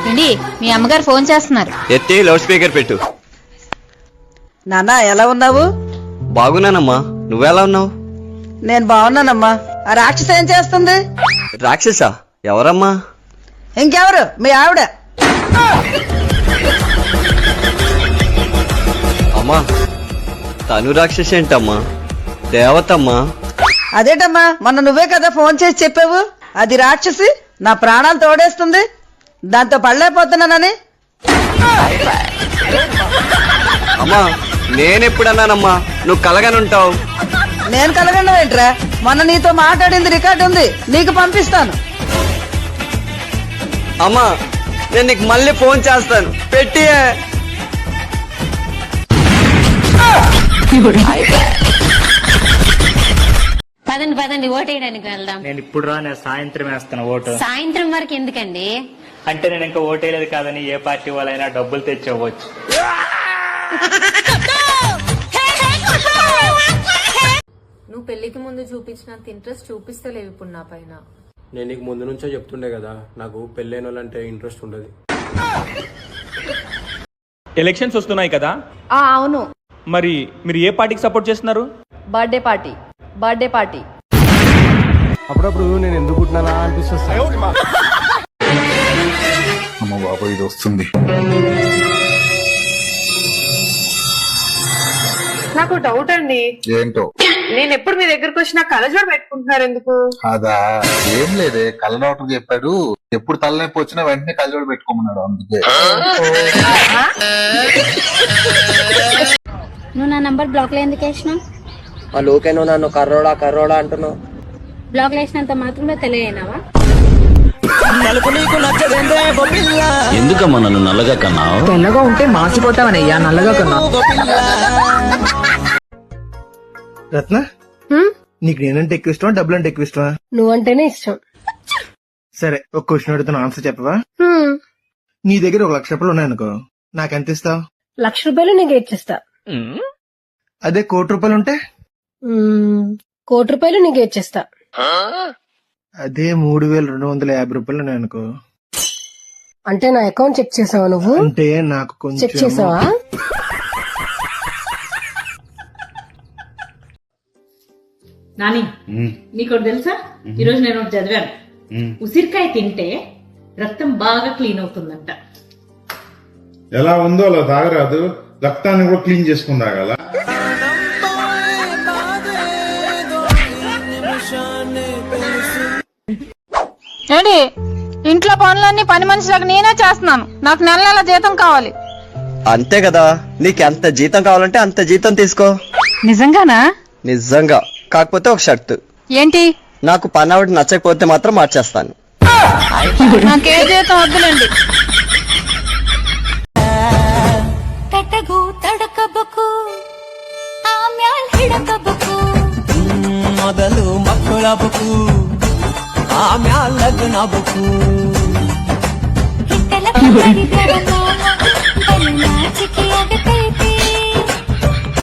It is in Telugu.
ఏంటి మీ అమ్మగారు ఫోన్ చేస్తున్నారు. ఎత్తి లౌడ్ స్పీకర్ పెట్టు. నాన్న ఎలా ఉన్నావు? బాగున్నానమ్మా, నువ్వెలా ఉన్నావు? నేను బాగున్నానమ్మా. ఆ రాక్షసి ఏం చేస్తుంది? రాక్షసా? ఎవరమ్మా? ఇంకెవరు? మీ ఆవిడ. అమ్మా, తను రాక్షసి ఏంటమ్మా? దేవతమ్మా. అదేటమ్మా, మొన్న నువ్వే కదా ఫోన్ చేసి చెప్పావు అది రాక్షసి, నా ప్రాణాలు తోడేస్తుంది, దాంతో పడలేకపోతున్నానని. అమ్మా, నేనెప్పుడన్నానమ్మా నువ్వు కలగనుంటావు? నేను కలగండి ఏంట్రా? మొన్న నీతో మాట్లాడింది రికార్డు ఉంది, నీకు పంపిస్తాను. అమ్మా, నేను నీకు మళ్ళీ ఫోన్ చేస్తాను, పెట్టియే. పదండి పదండి ఓటేయడానికి వెళ్దాం. నేను ఇప్పుడు రా, నేను సాయంత్రం వేస్తాను ఓటు. సాయంత్రం వరకు ఎందుకండి? అంటే నేను ఇంకా ఓటేయలేదు కాదని ఏ పార్టీ వాళ్ళైనా డబ్బులు తెచ్చేవచ్చు. నువ్వు పెళ్లికి ముందు చూపించినంత ఇంట్రెస్ట్ చూపిస్తలేవు ఇప్పుడు నా పైన. నేను నీకు ముందు నుంచో చెప్తుండే కదా, నాకు పెళ్ళైన వాళ్ళంటే ఇంట్రెస్ట్ ఉండదు. ఎలక్షన్స్ వస్తున్నాయి కదా, అవును. మరి మీరు ఏ పార్టీకి సపోర్ట్ చేస్తున్నారు? Birthday party. అప్పుడప్పుడు నేను ఎందుకు పుట్టినా అనిపిస్తుంది. అమ్మ బాబు, ఇది వస్తుంది. నాకు డౌట్ అండి. ఏంటో? నేను ఎప్పుడు మీ దగ్గరకు వచ్చినా కళ్ళజోడు పెట్టుకుంటున్నారు ఎందుకు? అదా, ఏం లేదే, కళ్ళ డాక్టర్ చెప్పాడు ఎప్పుడు తలనొప్పి వచ్చినా వెంటనే కళ్ళజోడు పెట్టుకోమన్నాడు, అందుకే. నువ్వు నా నంబర్ బ్లాక్ లో ఎందుకు వేసినావు? ఆ లోకేనో నన్ను కర్రోడా అంటున్నావు. బ్లాక్ లో వేసినంత మాత్రమే తెలియనావా? ఎందుకమ్మా నన్ను నల్లగా కన్నావు? తెల్లగా ఉంటే మాసిపోతావనయ్యా, నల్లగా కన్నా. రత్న, నీకు నేనంటే ఎక్కువ ఇష్టమా, డబ్బులు అంటే ఎక్కువ ఇష్టమా? నువ్వంటేనే ఇష్టం. సరే, ఒక క్వశ్చన్ అడుగుతున్నా, ఆన్సర్ చెప్పవా? నీ దగ్గర 1 లక్ష రూపాయలు ఉన్నాయనుకో, నాకెంత ఇస్తావు? 1,00,000 రూపాయలు నీకు ఇచ్చేస్తా. అదే 1 కోటి రూపాయలు ఉంటే? 1 కోటి రూపాయలు నీకు ఇచ్చేస్తా. అదే 3,250 రూపాయలు ఉన్నాయనుకో? అంటే నా అకౌంట్ చెక్ చేసావా నువ్వు? అంటే నాకు కొంచెం చెక్ చేసావా? నాని, నీకు తెలుసా, ఈరోజు నేను ఒకటి చదివాను. ఉసిరికాయ తింటే రక్తం బాగా క్లీన్ అవుతుందంట. ఎలా ఉందో అలా తాగరాదు, రక్తాన్ని కూడా క్లీన్ చేసుకుని తాగాల. ఏంటి ఇంట్లో పనులన్నీ పని మనిషిలాగా నేనే చేస్తున్నాను, నాకు నెల నెల జీతం కావాలి. అంతే కదా, నీకు ఎంత జీతం కావాలంటే అంత జీతం తీసుకో. నిజంగానా? నిజంగా. కాకపోతే ఒక షర్తు. ఏంటి? నాకు పని ఆవిడ నచ్చకపోతే మాత్రం మార్చేస్తాను. నాకే జీతం వద్దులేండి. మొదలు మక్కుళబుకు ఆమ్యాలగ్నబుకు హిట్టల